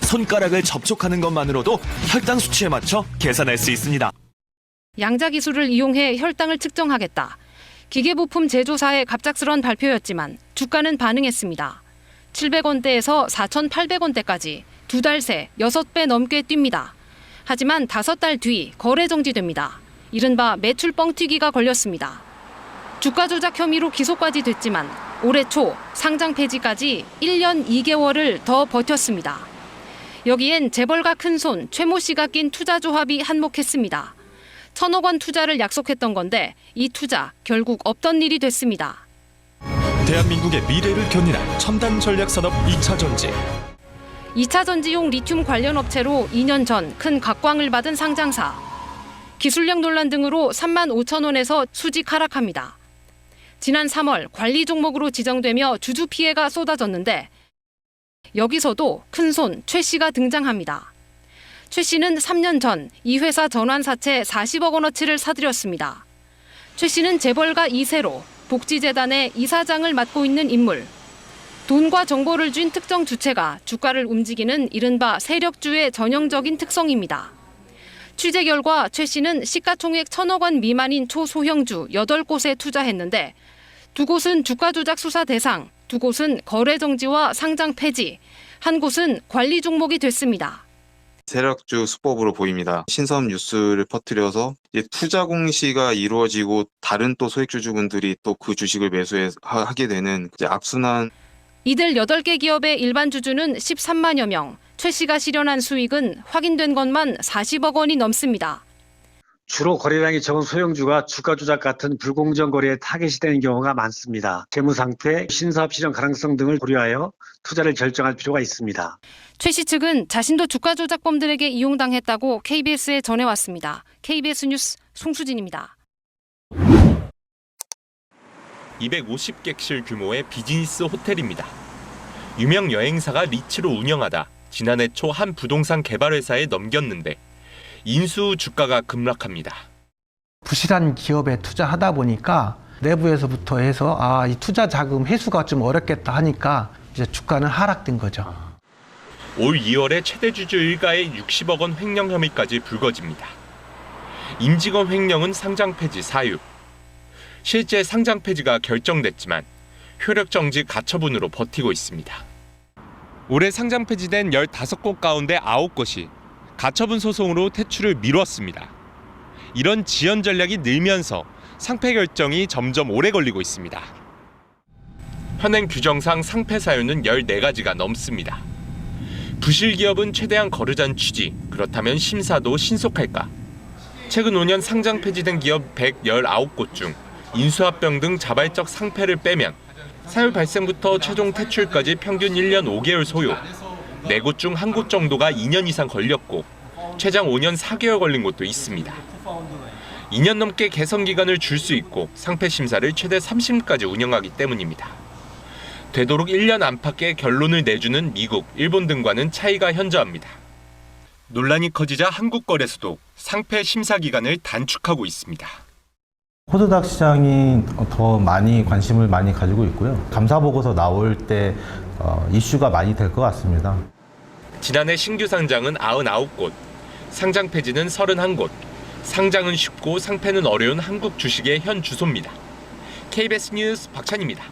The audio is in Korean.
손가락을 접촉하는 것만으로도 혈당 수치에 맞춰 계산할 수 있습니다. 양자 기술을 이용해 혈당을 측정하겠다. 기계부품 제조사의 갑작스런 발표였지만 주가는 반응했습니다. 700원대에서 4,800원대까지 2달 새 6배 넘게 뜁니다. 하지만 5달 뒤 거래 정지됩니다. 이른바 매출 뻥튀기가 걸렸습니다. 주가 조작 혐의로 기소까지 됐지만 올해 초 상장 폐지까지 1년 2개월을 더 버텼습니다. 여기엔 재벌가 큰손 최모 씨가 낀 투자조합이 한몫했습니다. 1,000억 원 투자를 약속했던 건데 이 투자 결국 없던 일이 됐습니다. 대한민국의 미래를 견인할 첨단 전략 산업 2차 전지. 2차 전지용 리튬 관련 업체로 2년 전 큰 각광을 받은 상장사. 기술력 논란 등으로 3만 5천 원에서 수직 하락합니다. 지난 3월 관리 종목으로 지정되며 주주 피해가 쏟아졌는데 여기서도 큰손 최 씨가 등장합니다. 최 씨는 3년 전 이 회사 전환사채 40억 원어치를 사들였습니다. 최 씨는 재벌가 2세로 복지재단의 이사장을 맡고 있는 인물. 돈과 정보를 쥔 특정 주체가 주가를 움직이는 이른바 세력주의 전형적인 특성입니다. 취재 결과 최 씨는 시가총액 1,000억 원 미만인 초소형주 8곳에 투자했는데 2곳은 주가 조작 수사 대상, 2곳은 거래 정지와 상장 폐지, 1곳은 관리 종목이 됐습니다. 세력주 수법으로 보입니다. 신선 뉴스를 퍼뜨려서 투자 공시가 이루어지고 다른 또 소액주주분들이 또 그 주식을 매수하게 되는 악순환. 이들 8개 기업의 일반 주주는 13만여 명, 최 씨가 실현한 수익은 확인된 것만 40억 원이 넘습니다. 주로 거래량이 적은 소형주가 주가 조작 같은 불공정 거래에 타겟이 되는 경우가 많습니다. 재무 상태, 신사업 실현 가능성 등을 고려하여 투자를 결정할 필요가 있습니다. 최 씨 측은 자신도 주가 조작범들에게 이용당했다고 KBS에 전해왔습니다. KBS 뉴스 송수진입니다. 250객실 규모의 비즈니스 호텔입니다. 유명 여행사가 리츠로 운영하다 지난해 초 한 부동산 개발회사에 넘겼는데 인수 후 주가가 급락합니다. 부실한 기업에 투자하다 보니까 내부에서부터 해서 이 투자 자금 회수가 좀 어렵겠다 하니까 이제 주가는 하락된 거죠. 올 2월에 최대 주주 일가의 60억 원 횡령 혐의까지 불거집니다. 임직원 횡령은 상장 폐지 사유. 실제 상장 폐지가 결정됐지만 효력 정지 가처분으로 버티고 있습니다. 올해 상장 폐지된 15곳 가운데 9곳이 가처분 소송으로 퇴출을 미뤘습니다. 이런 지연 전략이 늘면서 상폐 결정이 점점 오래 걸리고 있습니다. 현행 규정상 상폐 사유는 14가지가 넘습니다. 부실 기업은 최대한 거르자는 취지, 그렇다면 심사도 신속할까? 최근 5년 상장 폐지된 기업 119곳 중 인수합병 등 자발적 상폐를 빼면 사유 발생부터 최종 퇴출까지 평균 1년 5개월 소요, 4곳 중 1곳 정도가 2년 이상 걸렸고 최장 5년 4개월 걸린 곳도 있습니다. 2년 넘게 개선 기간을 줄 수 있고 상폐 심사를 최대 3심까지 운영하기 때문입니다. 되도록 1년 안팎의 결론을 내주는 미국, 일본 등과는 차이가 현저합니다. 논란이 커지자 한국거래소도 상폐 심사 기간을 단축하고 있습니다. 코스닥 시장이 더 많이 관심을 많이 가지고 있고요. 감사보고서 나올 때 이슈가 많이 될 것 같습니다. 지난해 신규 상장은 99곳, 상장 폐지는 31곳, 상장은 쉽고 상폐는 어려운 한국 주식의 현 주소입니다. KBS 뉴스 박찬입니다.